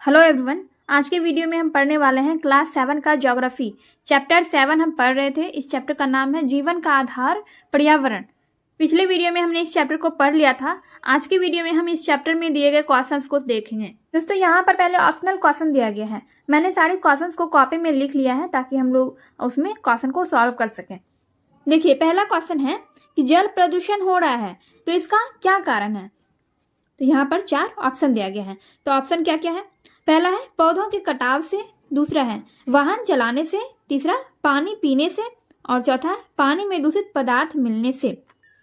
Hello everyone, आज के video में हम पढ़ने वाले हैं क्लास 7 का ज्योग्राफी। चैप्टर 7 हम पढ़ रहे थे। इस चैप्टर का नाम है जीवन का आधार पर्यावरण। पिछले वीडियो में हमने इस चैप्टर को पढ़ लिया था। आज के वीडियो में हम इस चैप्टर में दिए गए क्वेश्चंस को देखेंगे। दोस्तों, यहाँ पर पहले ऑप्शनल क्वेश्चन दिया गया है। मैंने सारे क्वेश्चंस को कॉपी में लिख लिया है ताकि हम लोग उसमें क्वेश्चन को सॉल्व कर सकें। देखिए, पहला क्वेश्चन है कि जल प्रदूषण हो रहा है तो इसका क्या कारण है। तो यहाँ पर 4 ऑप्शन दिया गया है। तो ऑप्शन क्या क्या है? पहला है पौधों के कटाव से, दूसरा है वाहन चलाने से, तीसरा पानी पीने से और चौथा है पानी में दूषित पदार्थ मिलने से।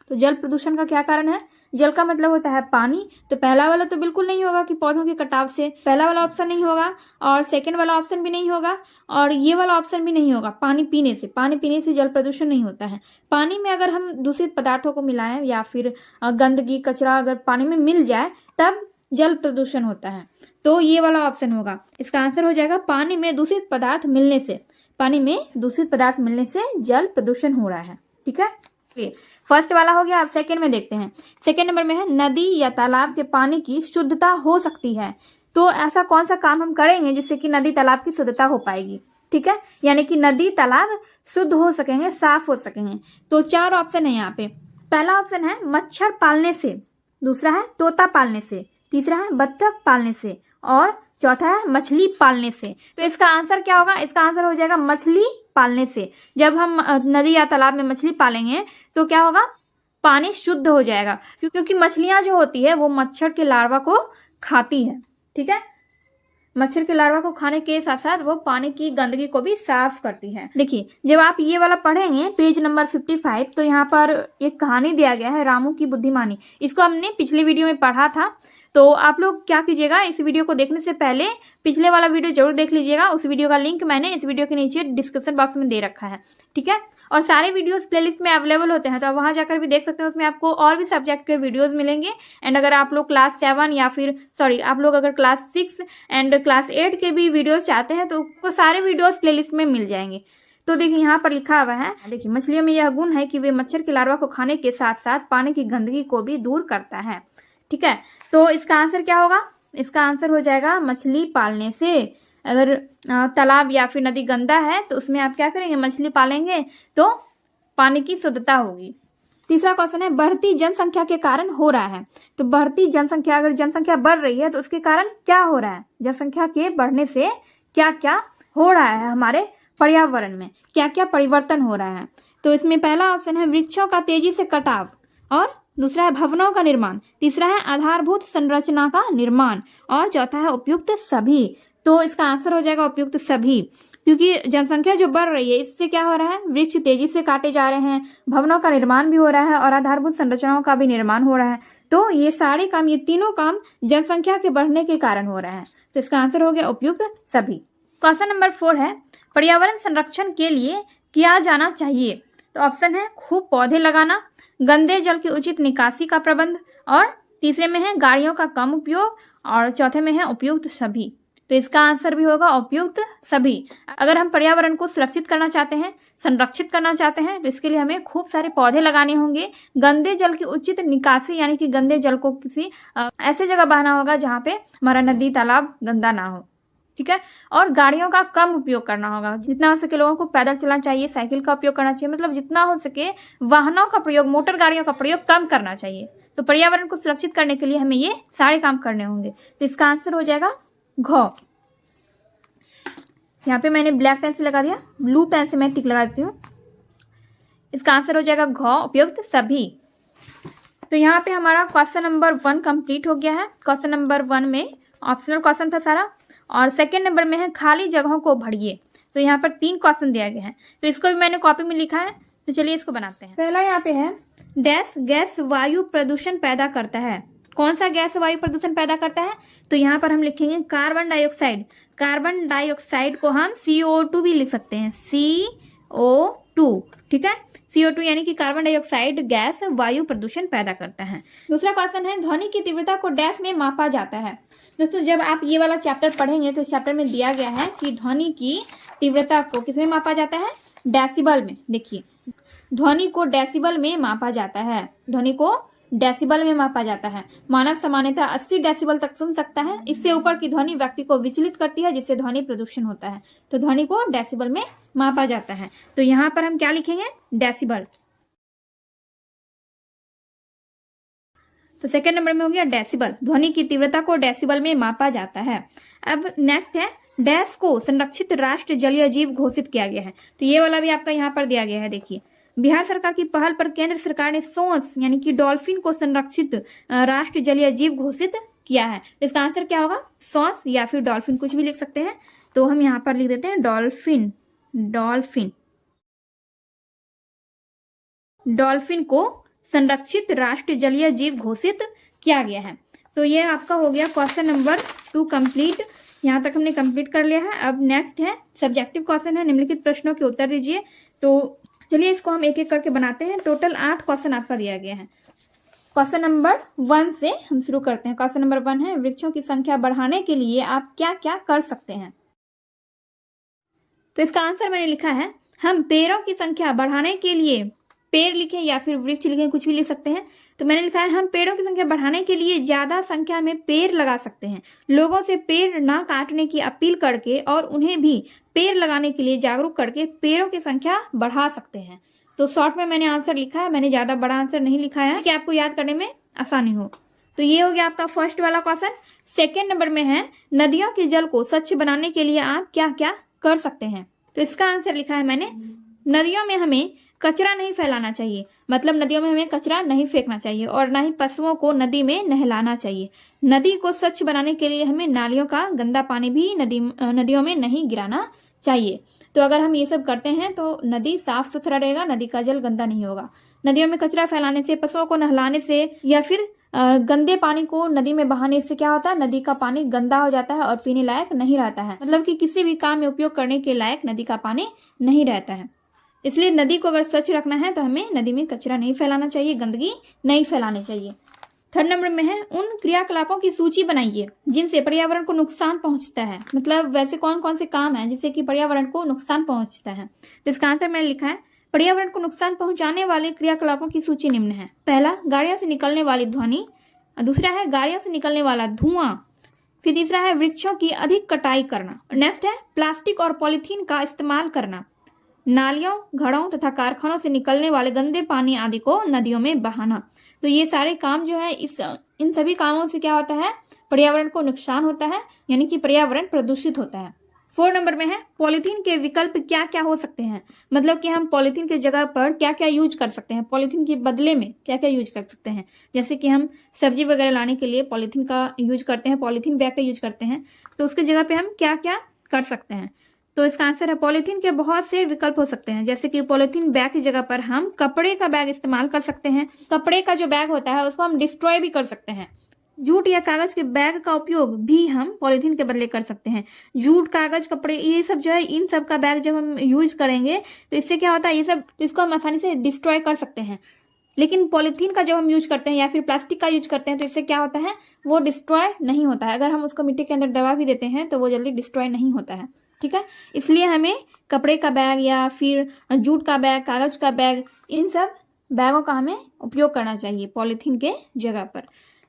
तो जल प्रदूषण का क्या कारण है? जल का मतलब होता है पानी। तो पहला वाला तो बिल्कुल नहीं होगा कि पौधों के कटाव से, पहला वाला ऑप्शन नहीं होगा और सेकंड वाला ऑप्शन भी नहीं होगा और ये वाला ऑप्शन भी नहीं होगा। पानी पीने से, पानी पीने से जल प्रदूषण नहीं होता है। पानी में अगर हम दूषित पदार्थों को मिलाएं या फिर गंदगी कचरा अगर पानी में मिल जाए तब जल प्रदूषण होता है। तो ये वाला ऑप्शन होगा। इसका आंसर हो जाएगा पानी में दूषित पदार्थ मिलने से। पानी में दूषित पदार्थ मिलने से जल प्रदूषण हो रहा है। ठीक है, फर्स्ट वाला हो गया। अब सेकंड में देखते हैं। सेकंड नंबर में है नदी या तालाब के पानी की शुद्धता हो सकती है। तो ऐसा कौन सा काम हम करेंगे जिससे कि नदी तालाब की शुद्धता हो पाएगी। ठीक है, यानी कि नदी तालाब शुद्ध हो सकेंगे, साफ हो सकेंगे। तो 4 ऑप्शन है यहाँ पे। पहला ऑप्शन है मच्छर पालने से, दूसरा है तोता पालने से, तीसरा है बत्तख पालने से और चौथा है मछली पालने से। तो इसका आंसर क्या होगा? इसका आंसर हो जाएगा मछली पालने से। जब हम नदी या तालाब में मछली पालेंगे तो क्या होगा? पानी शुद्ध हो जाएगा, क्योंकि मछलियां जो होती है वो मच्छर के लार्वा को खाती है। ठीक है, मच्छर के लार्वा को खाने के साथ साथ वो पानी की गंदगी को भी साफ करती है। देखिए, जब आप ये वाला पढ़ेंगे पेज नंबर 55, तो यहाँ पर एक कहानी दिया गया है रामू की बुद्धिमानी। इसको हमने पिछले वीडियो में पढ़ा था। तो आप लोग क्या कीजिएगा, इस वीडियो को देखने से पहले पिछले वाला वीडियो जरूर देख लीजिएगा। उस वीडियो का लिंक मैंने इस वीडियो के नीचे डिस्क्रिप्शन बॉक्स में दे रखा है। ठीक है, और सारे वीडियोस प्लेलिस्ट में अवेलेबल होते हैं, तो आप वहां जाकर भी देख सकते हैं। उसमें आपको और भी सब्जेक्ट के वीडियोस मिलेंगे। एंड अगर आप लोग क्लास 7 या फिर आप लोग अगर क्लास 6 एंड क्लास 8 के भी वीडियोस चाहते हैं तो आपको सारे वीडियोस प्लेलिस्ट में मिल जाएंगे। तो देखिए, यहाँ पर लिखा हुआ है, देखिए, मछलियों में यह गुण है कि वे मच्छर के लार्वा को खाने के साथ साथ पानी की गंदगी को भी दूर करता है। ठीक है, तो इसका आंसर क्या होगा? इसका आंसर हो जाएगा मछली पालने से। अगर तालाब या फिर नदी गंदा है तो उसमें आप क्या करेंगे? मछली पालेंगे तो पानी की शुद्धता होगी। तीसरा क्वेश्चन है बढ़ती जनसंख्या के कारण हो रहा है। तो बढ़ती जनसंख्या, अगर जनसंख्या बढ़ रही है तो उसके कारण क्या हो रहा है? जनसंख्या के बढ़ने से क्या क्या हो रहा है हमारे पर्यावरण में, क्या क्या परिवर्तन हो रहा है। तो इसमें पहला ऑप्शन है वृक्षों का तेजी से कटाव और दूसरा है भवनों का निर्माण, तीसरा है आधारभूत संरचना का निर्माण और चौथा है उपयुक्त सभी। तो इसका आंसर हो जाएगा उपयुक्त सभी, क्योंकि जनसंख्या जो बढ़ रही है इससे क्या हो रहा है? वृक्ष तेजी से काटे जा रहे हैं, भवनों का निर्माण भी हो रहा है और आधारभूत संरचनाओं का भी निर्माण हो रहा है। तो ये सारे काम, ये तीनों काम जनसंख्या के बढ़ने के कारण हो रहा है। तो इसका आंसर हो गया उपयुक्त सभी। क्वेश्चन नंबर 4 है पर्यावरण संरक्षण के लिए किया जाना चाहिए। तो ऑप्शन है खूब पौधे लगाना, गंदे जल की उचित निकासी का प्रबंध और तीसरे में है गाड़ियों का कम उपयोग और चौथे में है उपयुक्त सभी। तो इसका आंसर भी होगा उपयुक्त सभी। अगर हम पर्यावरण को सुरक्षित करना चाहते हैं, संरक्षित करना चाहते हैं, तो इसके लिए हमें खूब सारे पौधे लगाने होंगे। गंदे जल की उचित निकासी, यानी कि गंदे जल को किसी ऐसे जगह बहाना होगा जहाँ पे हमारा नदी तालाब गंदा ना हो। ठीक है, और गाड़ियों का कम उपयोग करना होगा। जितना हो सके लोगों को पैदल चलना चाहिए, साइकिल का उपयोग करना चाहिए। मतलब जितना हो सके वाहनों का प्रयोग, मोटर गाड़ियों का प्रयोग कम करना चाहिए। तो पर्यावरण को सुरक्षित करने के लिए हमें ये सारे काम करने होंगे। तो इसका आंसर हो जाएगा घ। यहाँ पे मैंने ब्लैक पेन से लगा दिया, ब्लू पेन से मैं टिक लगा देती हूँ। इसका आंसर हो जाएगा घ, उपयुक्त सभी। तो यहाँ पे हमारा क्वेश्चन नंबर 1 कंप्लीट हो गया है। क्वेश्चन नंबर 1 में ऑप्शनल क्वेश्चन था सारा और सेकंड नंबर में है खाली जगहों को भरिए। तो यहाँ पर 3 क्वेश्चन दिया गया है, तो इसको भी मैंने कॉपी में लिखा है। तो चलिए इसको बनाते हैं। पहला यहाँ पे है डैश गैस वायु प्रदूषण पैदा करता है। कौन सा गैस वायु प्रदूषण पैदा करता है? तो यहाँ पर हम लिखेंगे कार्बन डाइऑक्साइड। कार्बन डाइऑक्साइड को हम CO2 भी लिख सकते हैं, CO2। ठीक है, CO2 यानी कि कार्बन डाइऑक्साइड गैस वायु प्रदूषण पैदा करता है। दूसरा क्वेश्चन है ध्वनि की तीव्रता को डैश में मापा जाता है। दोस्तों, जब आप ये वाला चैप्टर पढ़ेंगे तो इस चैप्टर में दिया गया है कि ध्वनि की तीव्रता को किसमें मापा जाता है? डेसिबल में। देखिए, ध्वनि को डेसिबल में मापा जाता है। ध्वनि को डेसिबल में मापा जाता है। मानव सामान्यतः 80 डेसिबल तक सुन सकता है। इससे ऊपर की ध्वनि व्यक्ति को विचलित करती है, जिससे ध्वनि प्रदूषण होता है। तो ध्वनि को डेसिबल में मापा जाता है। तो यहाँ पर हम क्या लिखेंगे? डेसिबल। तो सेकंड नंबर में हो गया डेसिबल। ध्वनि की तीव्रता को डेसिबल में मापा जाता है। अब नेक्स्ट है डैश को संरक्षित राष्ट्र जलीय जीव घोषित किया गया है। तो ये वाला भी आपका यहाँ पर दिया गया है। देखिए, बिहार सरकार की पहल पर केंद्र सरकार ने सोंस यानी कि डॉल्फिन को संरक्षित राष्ट्र जलीय जीव घोषित किया है। तो इसका आंसर क्या होगा? सोंस या फिर डॉल्फिन, कुछ भी लिख सकते हैं। तो हम यहाँ पर लिख देते हैं डॉल्फिन। डॉल्फिन, डॉल्फिन को संरक्षित राष्ट्रीय जलीय जीव घोषित किया गया है। तो ये आपका हो गया क्वेश्चन नंबर 2 कंप्लीट। यहाँ तक हमने कंप्लीट कर लिया है। अब नेक्स्ट है सब्जेक्टिव क्वेश्चन है, निम्नलिखित प्रश्नों के उत्तर दीजिए। तो चलिए इसको हम एक एक करके बनाते हैं। टोटल 8 क्वेश्चन आपका दिया गया है। क्वेश्चन नंबर 1 से हम शुरू करते हैं। क्वेश्चन नंबर 1 है, वृक्षों की संख्या बढ़ाने के लिए आप क्या क्या कर सकते हैं? तो इसका आंसर मैंने लिखा है, हम पेड़ों की संख्या बढ़ाने के लिए, पेड़ लिखें या फिर वृक्ष लिखें, कुछ भी लिख सकते हैं। तो मैंने लिखा है, हम पेड़ों की संख्या बढ़ाने के लिए ज्यादा संख्या में पेड़ लगा सकते हैं। लोगों से पेड़ ना काटने की अपील करके और उन्हें भी पेड़ लगाने के लिए जागरूक करके पेड़ों की संख्या बढ़ा सकते हैं। तो शॉर्ट में मैंने आंसर लिखा है, मैंने ज्यादा बड़ा आंसर नहीं लिखा है कि आपको याद करने में आसानी हो। तो ये हो गया आपका फर्स्ट वाला क्वेश्चन। सेकेंड नंबर में है, नदियों के जल को स्वच्छ बनाने के लिए आप क्या क्या कर सकते हैं? तो इसका आंसर लिखा है मैंने, नदियों में हमें कचरा नहीं फैलाना चाहिए, मतलब नदियों में हमें कचरा नहीं फेंकना चाहिए और ना ही पशुओं को नदी में नहलाना चाहिए। नदी को स्वच्छ बनाने के लिए हमें नालियों का गंदा पानी भी नदियों में नहीं गिराना चाहिए। तो अगर हम ये सब करते हैं तो नदी साफ सुथरा रहेगा, नदी का जल गंदा नहीं होगा। नदियों में कचरा फैलाने से, पशुओं को नहलाने से या फिर गंदे पानी को नदी में बहाने से क्या होता है? नदी का पानी गंदा हो जाता है और पीने लायक नहीं रहता है, मतलब कि किसी भी काम में उपयोग करने के लायक नदी का पानी नहीं रहता है। इसलिए नदी को अगर स्वच्छ रखना है तो हमें नदी में कचरा नहीं फैलाना चाहिए, गंदगी नहीं फैलानी चाहिए। थर्ड नंबर में है, उन क्रियाकलापों की सूची बनाइए जिनसे पर्यावरण को नुकसान पहुंचता है, मतलब वैसे कौन कौन से काम हैं जिससे कि पर्यावरण को नुकसान पहुंचता है। तो इसका आंसर मैंने लिखा है, पर्यावरण को नुकसान पहुंचाने वाले क्रियाकलापों की सूची निम्न है। पहला, गाड़ियों से निकलने वाली ध्वनि। दूसरा है गाड़ियों से निकलने वाला धुआं। फिर तीसरा है वृक्षों की अधिक कटाई करना। नेक्स्ट है प्लास्टिक और पॉलीथीन का इस्तेमाल करना। नालियों, घड़ों तथा कारखानों से निकलने वाले गंदे पानी आदि को नदियों में बहाना। तो ये सारे काम जो है, इन सभी कामों से क्या होता है? पर्यावरण को नुकसान होता है, यानी कि पर्यावरण प्रदूषित होता है। 4 नंबर में है, पॉलीथीन के विकल्प क्या क्या हो सकते हैं, मतलब कि हम पॉलीथीन के जगह पर क्या क्या यूज कर सकते हैं, पॉलीथीन के बदले में क्या क्या यूज कर सकते हैं। जैसे कि हम सब्जी वगैरह लाने के लिए पॉलीथीन का यूज करते हैं, पॉलीथीन बैग का यूज करते हैं, तो उसके जगह पे हम क्या क्या कर सकते हैं। तो इसका आंसर है, पॉलीथीन के बहुत से विकल्प हो सकते हैं। जैसे कि पॉलीथीन बैग की जगह पर हम कपड़े का बैग इस्तेमाल कर सकते हैं। कपड़े का जो बैग होता है उसको हम डिस्ट्रॉय भी कर सकते हैं। जूट या कागज के बैग का उपयोग भी हम पॉलीथीन के बदले कर सकते हैं। जूट, कागज, कपड़े, ये सब जो है, इन सब का बैग जब हम यूज करेंगे तो इससे क्या होता है, ये सब इसको हम आसानी से डिस्ट्रॉय कर सकते हैं। लेकिन पॉलीथीन का जब हम यूज करते हैं या फिर प्लास्टिक का यूज करते हैं तो इससे क्या होता है, वो डिस्ट्रॉय नहीं होता है। अगर हम उसको मिट्टी के अंदर दबा भी देते हैं तो वो जल्दी डिस्ट्रॉय नहीं होता है। ठीक है, इसलिए हमें कपड़े का बैग या फिर जूट का बैग, कागज का बैग, इन सब बैगों का हमें उपयोग करना चाहिए पॉलीथीन के जगह पर।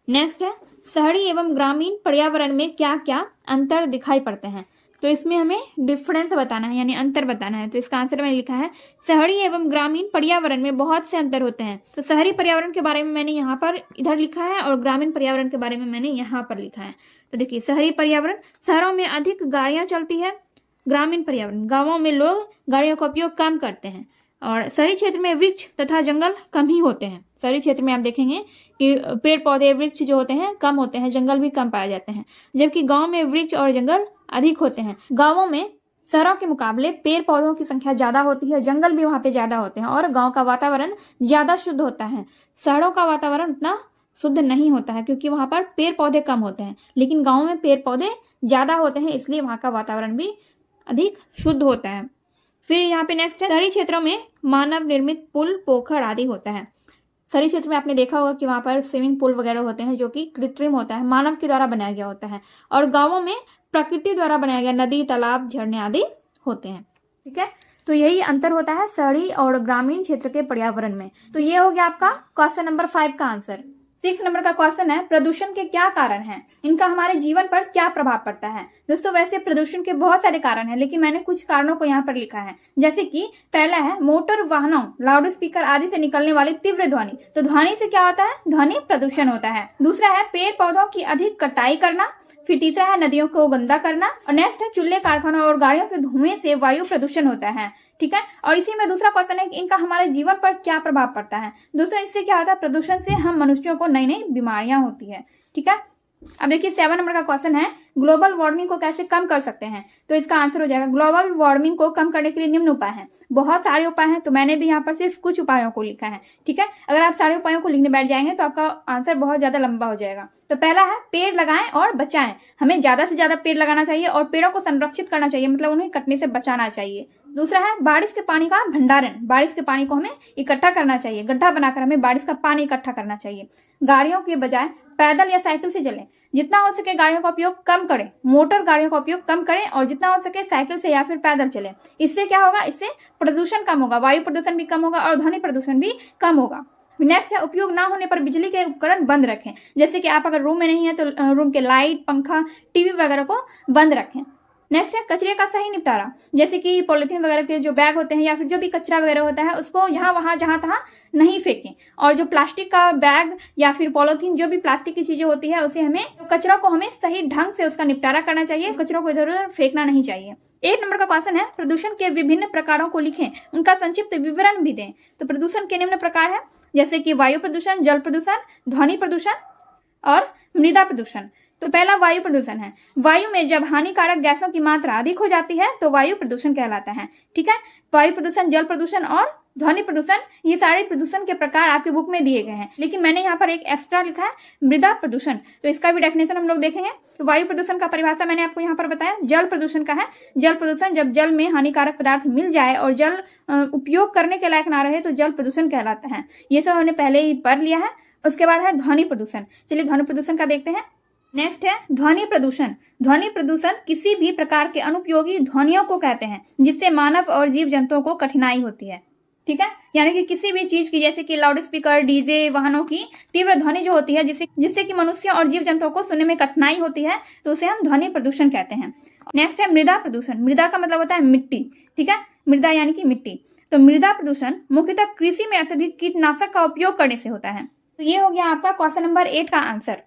नेक्स्ट है, शहरी एवं ग्रामीण पर्यावरण में क्या क्या अंतर दिखाई पड़ते हैं। तो इसमें हमें डिफरेंस बताना है, यानी अंतर बताना है। तो इसका आंसर मैंने लिखा है, शहरी एवं ग्रामीण पर्यावरण में बहुत से अंतर होते हैं। तो शहरी पर्यावरण के बारे में मैंने यहाँ पर इधर लिखा है और ग्रामीण पर्यावरण के बारे में मैंने यहाँ पर लिखा है। तो देखिए, शहरी पर्यावरण, शहरों में अधिक गाड़ियां चलती है। ग्रामीण पर्यावरण, गांवों में लोग गाड़ियों का उपयोग कम करते हैं। और शहरी क्षेत्र में वृक्ष तथा जंगल कम ही होते हैं। शहरी क्षेत्र में आप देखेंगे कि पेड़ पौधे, वृक्ष जो होते हैं कम होते हैं, जंगल भी कम पाए जाते हैं। जबकि गांव में वृक्ष और जंगल अधिक होते हैं। गांवों में शहरों के मुकाबले पेड़ पौधों की संख्या ज्यादा होती है, जंगल भी वहां पे ज्यादा होते हैं और गाँव का वातावरण ज्यादा शुद्ध होता है। शहरों का वातावरण उतना शुद्ध नहीं होता है क्योंकि वहां पर पेड़ पौधे कम होते हैं, लेकिन गाँव में पेड़ पौधे ज्यादा होते हैं, इसलिए वहां का वातावरण भी अधिक शुद्ध होता है। फिर यहाँ पे नेक्स्ट है, शहरी क्षेत्रों में मानव निर्मित पुल, पोखर आदि होता है। शहरी क्षेत्र में आपने देखा होगा कि वहां पर स्विमिंग पूल वगैरह होते हैं जो कि कृत्रिम होता है, मानव के द्वारा बनाया गया होता है। और गांवों में प्रकृति द्वारा बनाया गया नदी, तालाब, झरने आदि होते हैं। ठीक है, तो यही अंतर होता है शहरी और ग्रामीण क्षेत्र के पर्यावरण में। तो ये हो गया आपका क्वेश्चन नंबर 5 का आंसर। 6 नंबर का क्वेश्चन है, प्रदूषण के क्या कारण हैं, इनका हमारे जीवन पर क्या प्रभाव पड़ता है। दोस्तों वैसे प्रदूषण के बहुत सारे कारण हैं, लेकिन मैंने कुछ कारणों को यहाँ पर लिखा है। जैसे कि पहला है मोटर वाहनों, लाउड स्पीकर आदि से निकलने वाली तीव्र ध्वनि। तो ध्वनि से क्या होता है, ध्वनि प्रदूषण होता है। दूसरा है पेड़ पौधों की अधिक कटाई करना। फिर तीसरा है नदियों को गंदा करना। और नेक्स्ट है चूल्हे, कारखानों और गाड़ियों के धुएं से वायु प्रदूषण होता है। ठीक है, और इसी में दूसरा क्वेश्चन है कि इनका हमारे जीवन पर क्या प्रभाव पड़ता है। दोस्तों इससे क्या होता है, प्रदूषण से हम मनुष्यों को नई नई बीमारियां होती है। ठीक है, अब देखिए 7 नंबर का क्वेश्चन है, ग्लोबल वार्मिंग को कैसे कम कर सकते हैं। तो इसका आंसर हो जाएगा, ग्लोबल वार्मिंग को कम करने के लिए निम्न उपाय हैं। बहुत सारे उपाय हैं, तो मैंने भी यहाँ पर सिर्फ कुछ उपायों को लिखा है। ठीक है, अगर आप सारे उपायों को लिखने बैठ जाएंगे तो आपका आंसर बहुत ज्यादा लंबा हो जाएगा। तो पहला है पेड़ लगाएं और बचाएं। हमें ज्यादा से ज्यादा पेड़ लगाना चाहिए और पेड़ों को संरक्षित करना चाहिए, मतलब उन्हें कटने से बचाना चाहिए। दूसरा है बारिश के पानी का भंडारण। बारिश के पानी को हमें इकट्ठा करना चाहिए, गड्ढा बनाकर हमें बारिश का पानी इकट्ठा करना चाहिए। गाड़ियों के बजाय पैदल या साइकिल से चलें। जितना हो सके गाड़ियों का उपयोग कम करें, मोटर गाड़ियों का उपयोग कम करें और जितना हो सके साइकिल से या फिर पैदल चलें। इससे क्या होगा, इससे प्रदूषण कम होगा, वायु प्रदूषण भी कम होगा और ध्वनि प्रदूषण भी कम होगा। नेक्स्ट है उपयोग ना होने पर बिजली के उपकरण बंद रखें। जैसे कि आप अगर रूम में नहीं है तो रूम के लाइट, पंखा, टीवी वगैरह को बंद रखें। नेक्स्ट है कचरे का सही निपटारा। जैसे कि पॉलिथीन वगैरह के जो बैग होते हैं या फिर जो भी कचरा वगैरह होता है उसको यहाँ वहाँ जहाँ तहाँ नहीं फेंकें। और जो प्लास्टिक का बैग या फिर पॉलिथीन, जो भी प्लास्टिक की चीजें होती है उसे हमें, कचरों को हमें सही ढंग से उसका निपटारा करना चाहिए, कचरों को इधर उधर फेंकना नहीं चाहिए। 8 नंबर का क्वेश्चन है, प्रदूषण के विभिन्न प्रकारों को लिखें, उनका संक्षिप्त विवरण भी दें। तो प्रदूषण के निम्न प्रकार है, जैसे कि वायु प्रदूषण, जल प्रदूषण, ध्वनि प्रदूषण और मृदा प्रदूषण। तो पहला वायु प्रदूषण है। वायु में जब हानिकारक गैसों की मात्रा अधिक हो जाती है तो वायु प्रदूषण कहलाता है। ठीक है, वायु प्रदूषण, जल प्रदूषण और ध्वनि प्रदूषण, ये सारे प्रदूषण के प्रकार आपके बुक में दिए गए हैं, लेकिन मैंने यहाँ पर एक एक्स्ट्रा लिखा है मृदा प्रदूषण। तो इसका भी डेफिनेशन हम लोग देखेंगे। तो वायु प्रदूषण का परिभाषा मैंने आपको यहाँ पर बताया। जल प्रदूषण का है, जल प्रदूषण जब जल में हानिकारक पदार्थ मिल जाए और जल उपयोग करने के लायक ना रहे तो जल प्रदूषण कहलाता है। ये सब हमने पहले ही पढ़ लिया है। उसके बाद है ध्वनि प्रदूषण। चलिए ध्वनि प्रदूषण का देखते हैं। नेक्स्ट है ध्वनि प्रदूषण। ध्वनि प्रदूषण किसी भी प्रकार के अनुपयोगी ध्वनियों को कहते हैं जिससे मानव और जीव जंतुओं को कठिनाई होती है। ठीक है, यानी कि किसी भी चीज की, जैसे कि लाउड स्पीकर, डीजे, वाहनों की तीव्र ध्वनि जो होती है जिससे कि मनुष्यों और जीव जंतुओं को सुनने में कठिनाई होती है, तो उसे हम ध्वनि प्रदूषण कहते हैं। नेक्स्ट है मृदा प्रदूषण। मृदा का मतलब होता है मिट्टी। ठीक है, मृदा यानी कि मिट्टी। तो मृदा प्रदूषण मुख्यतः कृषि में अत्यधिक कीटनाशक का उपयोग करने से होता है। तो ये हो गया आपका क्वेश्चन नंबर 8 का आंसर।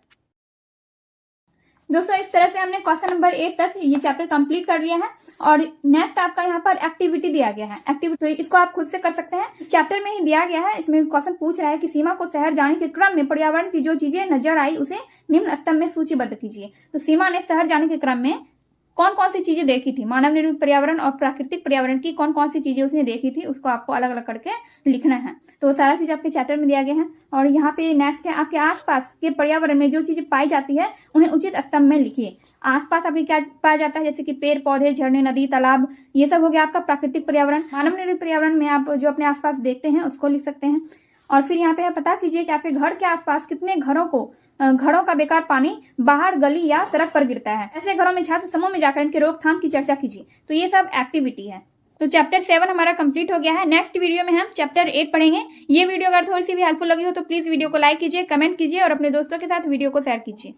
दोस्तों इस तरह से हमने क्वेश्चन नंबर 8 तक ये चैप्टर कंप्लीट कर लिया है। और नेक्स्ट आपका यहाँ पर एक्टिविटी दिया गया है। एक्टिविटी तो इसको आप खुद से कर सकते हैं, इस चैप्टर में ही दिया गया है। इसमें क्वेश्चन पूछ रहा है कि सीमा को शहर जाने के क्रम में पर्यावरण की जो चीजें नजर आई उसे निम्न स्तंभ में सूचीबद्ध कीजिए। तो सीमा ने शहर जाने के क्रम में कौन कौन सी चीजें देखी थी, मानव निर्मित पर्यावरण और प्राकृतिक पर्यावरण की कौन कौन सी चीजें उसने देखी थी, उसको आपको अलग अलग करके लिखना है। तो सारा चीज आपके चैप्टर में दिया गया है। और यहाँ पे नेक्स्ट है आपके आसपास के पर्यावरण में जो चीजें पाई जाती है उन्हें उचित स्तंभ में लिखिए। आसपास आपके क्या पाया जाता है, जैसे कि पेड़ पौधे, झरने, नदी, तालाब, ये सब हो गया आपका प्राकृतिक पर्यावरण। मानव निर्मित पर्यावरण में आप जो अपने आसपास देखते हैं उसको लिख सकते हैं। और फिर यहाँ पे आप पता कीजिए कि आपके घर के आसपास कितने घरों का बेकार पानी बाहर, गली या सड़क पर गिरता है। ऐसे घरों में छात्र समूह में जाकर इनके रोकथाम की चर्चा कीजिए। तो ये सब एक्टिविटी है। तो चैप्टर 7 हमारा कंप्लीट हो गया है। नेक्स्ट वीडियो में हम चैप्टर 8 पढ़ेंगे। ये वीडियो अगर थोड़ी सी भी हेल्पफुल लगी हो तो प्लीज वीडियो को लाइक कीजिए, कमेंट कीजिए और अपने दोस्तों के साथ वीडियो को शेयर कीजिए।